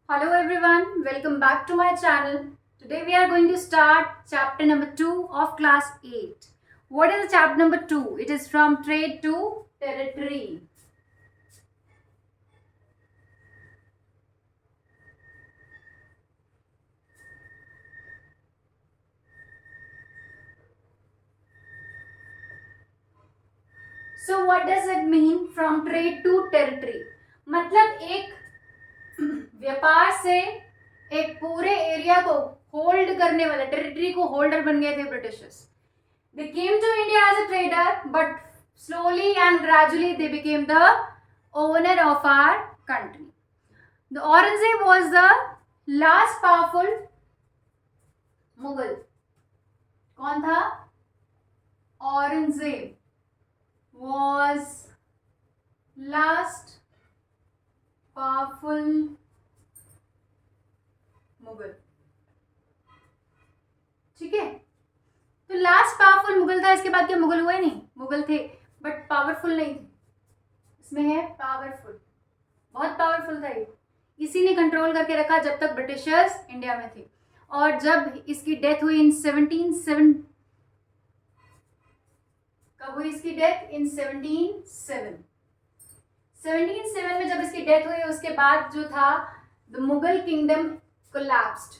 Hello everyone, welcome back to my channel. Today we are going to start chapter number 2 of class 8. What is the chapter number 2? It is from trade to territory. So what does it mean from trade to territory? मतलब एक व्यापार से एक पूरे area को hold करने वाला territory को होल्डर बन गए थे Britishers. They came to India as a trader, but slowly and gradually they became the owner of our country. The Aurangzeb was the last powerful Mughal. कौन था? Aurangzeb was last powerful Mughal. ठीक है, तो last powerful Mughal था. इसके बाद क्या मुगल हुए? नहीं, मुगल थे बट पावरफुल नहीं थे. इसमें है पावरफुल, बहुत पावरफुल था ये. इसी ने कंट्रोल करके रखा जब तक ब्रिटिशर्स इंडिया में थे. और जब इसकी डेथ हुई इन 1707, कब हुई इसकी डेथ? इन 1707 में जब इसकी डेथ हुई उसके बाद जो था द मुगल किंगडम कोलैप्स्ड.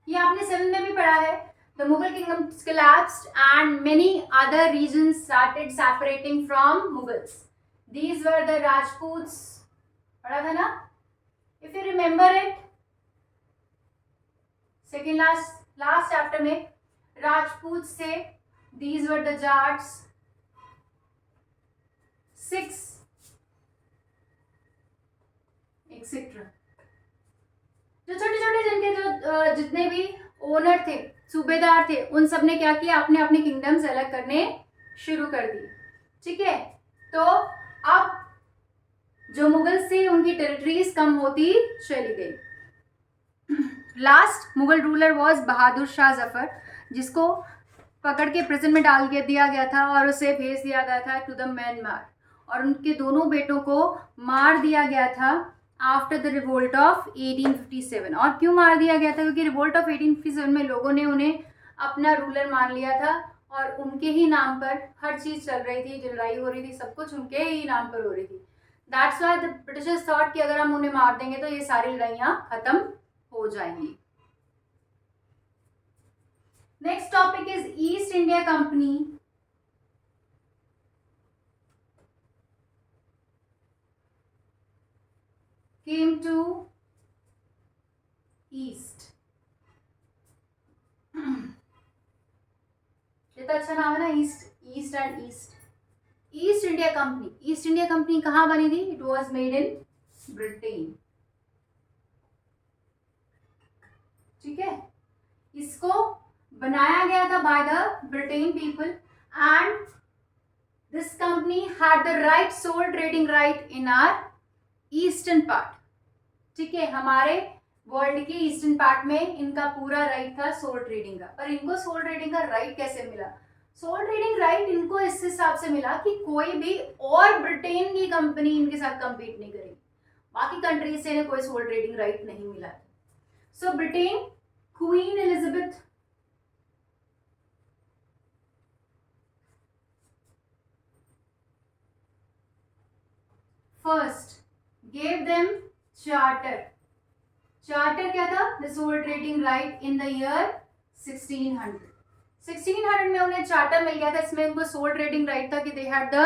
ये आपने 7 में भी पढ़ा है. The Mughal kingdom collapsed and many other regions started separating from Mughals. These were the Rajputs. पढ़ा था ना? If you remember it, second last chapter में Rajputs थे. These were the Jats. 6 etc. जो छोटे छोटे जिनके जो जितने भी ओनर थे, सूबेदार थे, उन सब ने क्या किया? अपने अपने किंगडम्स अलग करने शुरू कर दिए. ठीक है, तो अब जो मुगल से उनकी टेरिटरीज कम होती चली गई. Last Mughal ruler was Bahadur Shah Zafar, जिसको पकड़ के प्रिजन में डाल के दिया गया था और उसे भेज दिया गया था टू द म्यांमार. और उनके दोनों बेटों को मार दिया गया था आफ्टर द रिवोल्ट ऑफ 1857. और क्यों मार दिया गया था? क्योंकि रिवोल्ट ऑफ 1857 में लोगों ने उन्हें अपना रूलर मान लिया था और उनके ही नाम पर हर चीज चल रही थी. जो लड़ाई हो रही थी सब कुछ उनके ही नाम पर हो रही थी. That's why the Britishers thought कि अगर हम उन्हें मार देंगे तो ये सारी लड़ाइयां खत्म हो जाएंगी. Next topic is East India Company. came to east. कितना अच्छा नाम है ना, east and east. East India Company. East India Company कहाँ बनी थी? It was made in Britain. ठीक है, इसको बनाया गया था by the Britain people and this company had the right sole trading right in our eastern part. ठीक है, हमारे वर्ल्ड के ईस्टर्न पार्ट में इनका पूरा राइट था सोल ट्रेडिंग का. पर इनको सोल ट्रेडिंग का राइट कैसे मिला? सोल ट्रेडिंग राइट इनको इस हिसाब से मिला कि कोई भी और ब्रिटेन की कंपनी इनके साथ कंपीट नहीं करेगी. बाकी कंट्रीज से इन्हें कोई सोल ट्रेडिंग राइट नहीं मिला. So Britain, queen Elizabeth first gave them charter. Charter क्या था? The sole trading right in the year 1600. 1600 में उन्हें चार्टर मिल गया था. इसमें उनको सोल ट्रेडिंग राइट था कि they had the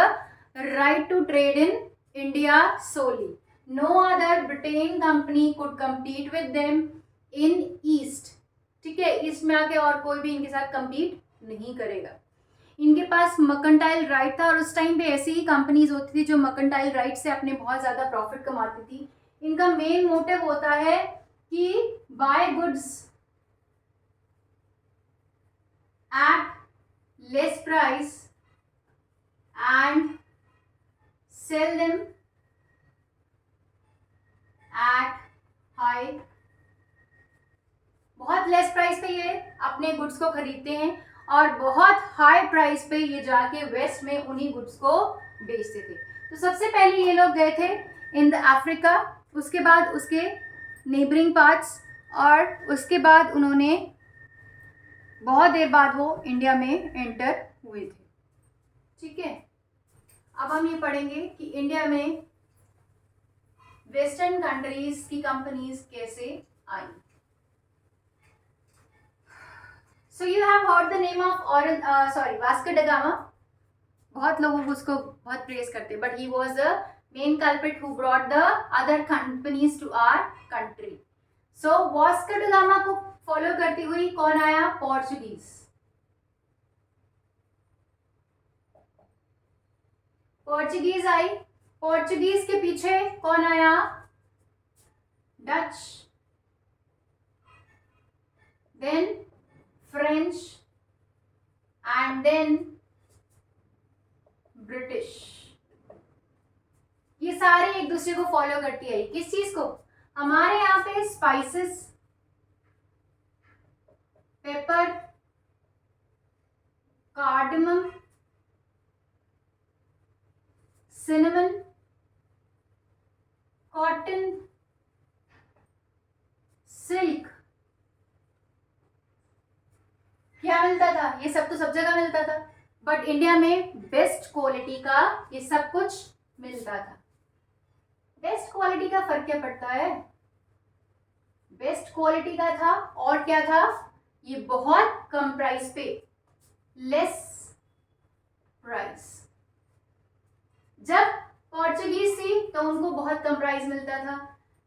right to trade in India solely. No other Britain company could compete with them in east. ठीक है, ईस्ट में आके और कोई भी इनके साथ compete नहीं करेगा. इनके पास मर्केंटाइल राइट था और उस टाइम पे ऐसी ही कंपनीज होती थी जो मर्केंटाइल राइट से अपने बहुत ज़्यादा प्रॉफिट कमाती थी. इनका मेन मोटिव होता है कि buy goods at less price and sell them at high. बहुत लेस प्राइस पे ये अपने गुड्स को खरीदते हैं और बहुत हाई प्राइस पे ये जाके वेस्ट में उन्हीं गुड्स को बेचते थे। तो सबसे पहले ये लोग गए थे इन द अफ्रीका, उसके बाद उसके नेबरिंग पार्ट्स, और उसके बाद उन्होंने बहुत देर बाद वो इंडिया में एंटर हुए थे। ठीक है, अब हम ये पढ़ेंगे कि इंडिया में वेस्टर्न कंट्रीज की कंपनीज कैसे आई। So you have heard the name of Vasco da Gama. बहुत लोग उसको बहुत प्रेज करते, but he was the main culprit who brought the other companies to our country. So Vasco da Gama को follow करती हुई कौन आया? पोर्चुगीज। पोर्चुगीज आई। पोर्चुगीज के पीछे कौन आया? Dutch, then French, and then British. ये सारे एक दूसरे को फॉलो करती आई। किस चीज को? हमारे यहाँ पे spices, paper, cardamom, cinnamon, cotton, silk, क्या मिलता था? ये सब तो सब जगह मिलता था, बट इंडिया में बेस्ट क्वालिटी का ये सब कुछ मिलता था। बेस्ट क्वालिटी का फर्क क्या पड़ता है? बेस्ट क्वालिटी का था, और क्या था? ये बहुत कम प्राइस पे, लेस प्राइस। जब पोर्चुगीज थी तो उनको बहुत कम प्राइस मिलता था,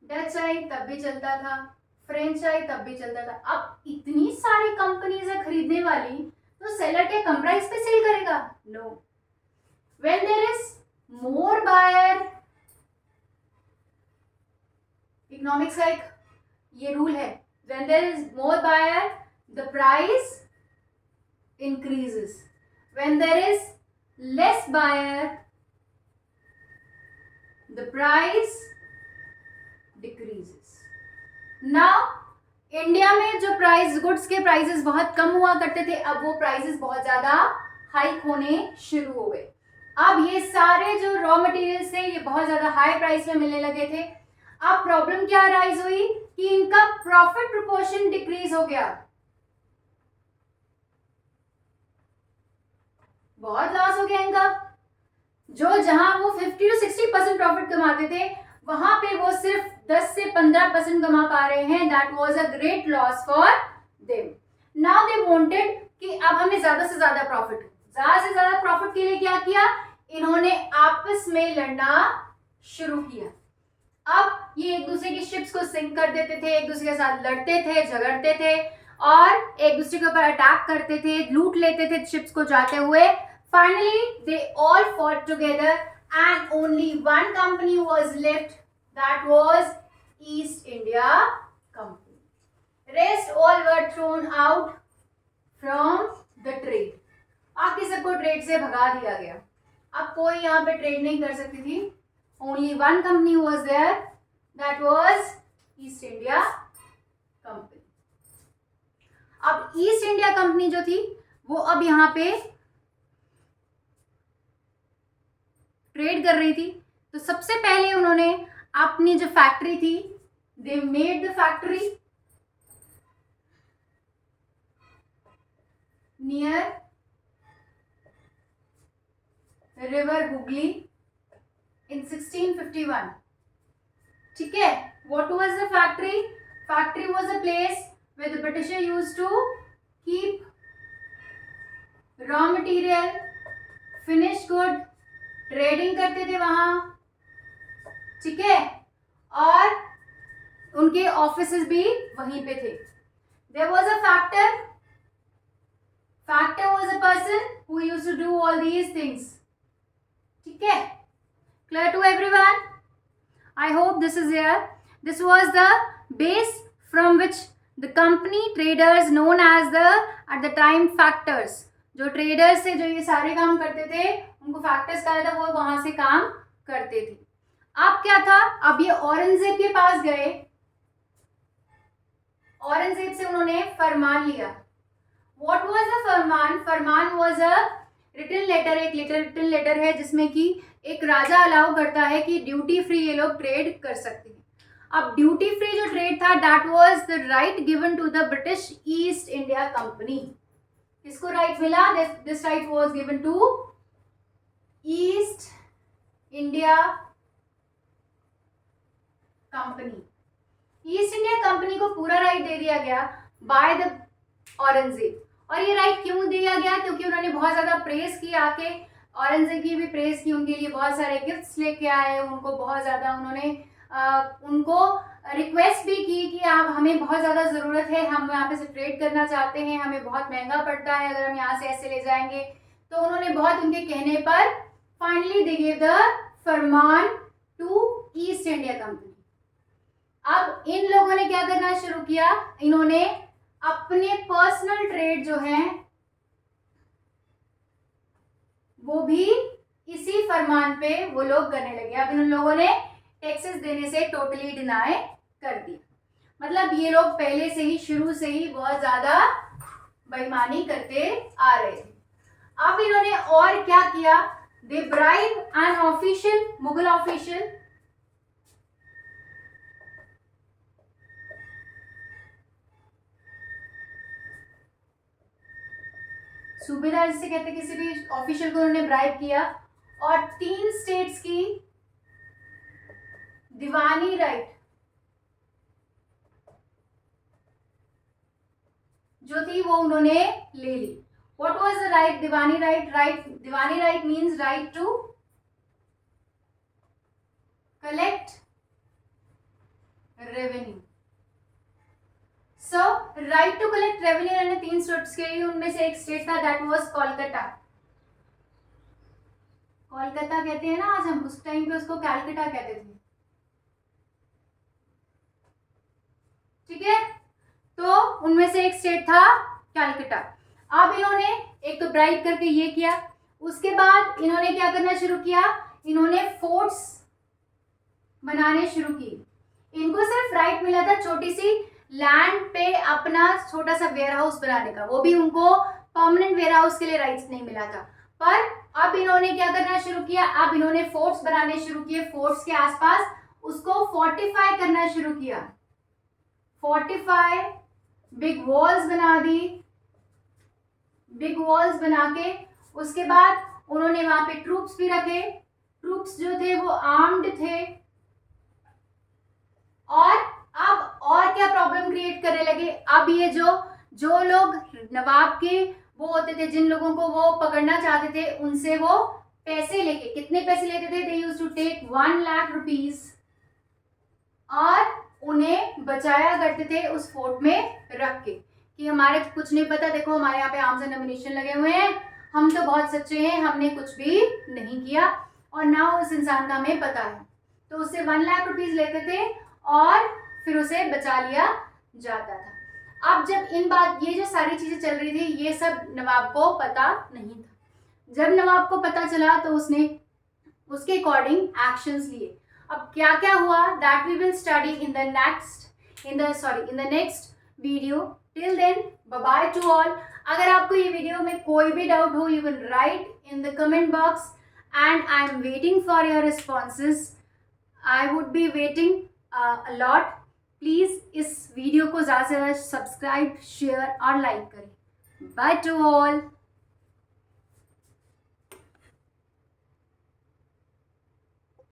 डच आई तब भी चलता था, फ्रेंच आई तब भी चलता था। अब इतनी सारी कंपनीज है खरीदने वाली, तो सेलर क्या कम प्राइस पे सेल करेगा? No. When there is more buyer, economics का एक ये रूल है, when there is more buyer the price increases, when there is less buyer the price decreases. Now India में जो प्राइस, गुड्स के प्राइसेस बहुत कम हुआ करते थे, अब वो प्राइसेस बहुत ज्यादा हाइक होने शुरू हो गए। अब ये सारे जो रॉ मटेरियल्स थे ये बहुत ज्यादा हाई प्राइस में मिलने लगे थे। अब प्रॉब्लम क्या राइज हुई कि इनका प्रॉफिट प्रोपोर्शन डिक्रीज हो गया, बहुत लॉस हो गया इनका। जो जहां वो 50 to 60% प्रॉफिट कमाते थे, वहां पे वो सिर्फ 10 से 15% कमा पा रहे हैं। That was a great loss for them. Now they wanted कि अब हमें ज्यादा से ज्यादा प्रॉफिट, ज्यादा से ज्यादा प्रॉफिट के लिए क्या किया? इन्होंने आपस में लड़ना शुरू किया। अब ये एक दूसरे की शिप्स को सिंक कर देते थे, एक दूसरे के साथ लड़ते थे, झगड़ते थे, और एक दूसरे के ऊपर अटैक करते थे, लूट लेते थे शिप्स को जाते हुए। Finally, they all fought together and only one company was left, that was East India Company. Rest all were thrown out from the trade. बाकी सबको ट्रेड से भगा दिया गया। अब कोई यहाँ पे ट्रेड नहीं कर सकती थी। Only one company was there, that was East India Company. अब ईस्ट इंडिया कंपनी जो थी वो अब यहाँ पे ट्रेड कर रही थी। तो सबसे पहले उन्होंने अपनी जो फैक्ट्री थी, they made the factory near river Hooghly in 1651। ठीक है, what was the factory? Factory was a place where the Britisher used to keep raw material, finished good, trading करते थे वहां। ठीक है, और उनके ऑफिसेस भी वहीं पे थे। There was a factor. Factor was a person who used to do all these things. ठीक है, clear to everyone? I hope this is here. This was the base from which the company traders known as the at the time factors, जो traders से जो ये सारे काम करते थे उनको फैक्टर्स कहा था, वो वहां से काम करते थे। अब क्या था? अब ये औरंगजेब के पास गए, औरंगजेब से उन्होंने फरमान लिया। What was the farman? Farman was a written letter, एक रिटन लेटर है जिसमें कि एक राजा अलाउ करता है कि ड्यूटी फ्री ये लोग ट्रेड कर सकते हैं। अब ड्यूटी फ्री जो ट्रेड था that was the right given to the British East India Company. किसको राइट मिला? This right was given to East India Company. East India Company को पूरा राइट दे दिया गया बाय द औरंगजेब। और ये राइट क्यों दिया गया? क्योंकि उन्होंने बहुत ज्यादा प्रेस की, आके औरंगजेब की भी प्रेस की, उनके लिए बहुत सारे गिफ्ट्स लेके आए, उनको बहुत ज्यादा उन्होंने उनको रिक्वेस्ट भी की कि आप हमें बहुत ज़्यादा ज़रूरत है, हम यहाँ पे से ट्रेड करना चाहते हैं, हमें बहुत महंगा पड़ता है अगर हम यहाँ से ऐसे ले जाएंगे। तो उन्होंने बहुत उनके कहने पर finally they give the farman to East India Company. अब इन लोगों ने क्या करना शुरू किया? इन्होंने अपने पर्सनल ट्रेड जो है वो भी इसी फरमान पे वो लोग करने लगे। अब इन लोगों ने टैक्सेस देने से टोटली डिनाई कर दिया। मतलब ये लोग पहले से ही, शुरू से ही बहुत ज्यादा बेईमानी करते आ रहे थे। अब इन्होंने और क्या किया? They bribe an official, Mughal official, सूबेदार जिसे कहते हैं, किसी भी ऑफिशियल को उन्होंने ब्राइब किया और 3 स्टेट्स की दीवानी राइट जो थी वो उन्होंने ले ली। What was the right? Diwani right. Diwani right means right to collect revenue. So right to collect revenue इन्होंने 3 स्टेट्स के लिए, उनमें से एक स्टेट था दैट वाज कोलकाता। कोलकाता कहते हैं ना आज हम, उस टाइम पे उसको कैलकाटा कहते थे। ठीक है, तो उनमें से एक स्टेट था कैलकाटा। अब इन्होंने एक तो ब्राइब करके ये किया, उसके बाद इन्होंने क्या करना शुरू किया? इन्होंने फोर्ट्स बनाने शुरू की। इनको सिर्फ राइट मिला था छोटी सी लैंड पे अपना छोटा सा वेयर हाउस बनाने का, वो भी उनको परमानेंट वेयर हाउस के लिए राइट्स नहीं मिला था। पर अब इन्होंने क्या करना शुरू किया? अब इन्होंने फोर्ट्स बनाने शुरू किए, फोर्ट्स के आसपास उसको फोर्टिफाई करना शुरू किया। फोर्टिफाई, बिग वॉल्स बना दी। बिग वॉल्स बना के उसके बाद उन्होंने वहां पे ट्रूप्स भी रखे। ट्रूप्स जो थे वो आर्म्ड थे। और अब और क्या प्रॉब्लम क्रिएट करने लगे? अब ये जो लोग नवाब के वो होते थे, जिन लोगों को वो पकड़ना चाहते थे, उनसे वो पैसे लेके, कितने पैसे लेते थे? They used to take 1 lakh rupees और उन्हें बचाया करते थे उस फोर्ट में रख के कि हमारे कुछ नहीं पता, देखो हमारे यहाँ पे आर्म्स एंड एम्युनिशन लगे हुए हैं, हम तो बहुत सच्चे हैं, हमने कुछ भी नहीं किया और ना उस इंसान का हमें पता है। तो उससे 1 लाख रुपीज लेते थे और फिर उसे बचा लिया जाता था। अब जब ये जो सारी चीजें चल रही थी, ये सब नवाब को पता नहीं था। जब नवाब को पता चला तो उसने उसके अकॉर्डिंग एक्शंस लिए। अब क्या क्या हुआ? That we will study in the next video. Till then bye bye to all. अगर आपको ये वीडियो में कोई भी डाउट हो, you can write in the comment box and I am waiting for your responses. I would be waiting a lot. Please इस video को ज़्यादा से ज़्यादा सब्सक्राइब, शेयर और लाइक करें। Bye to all.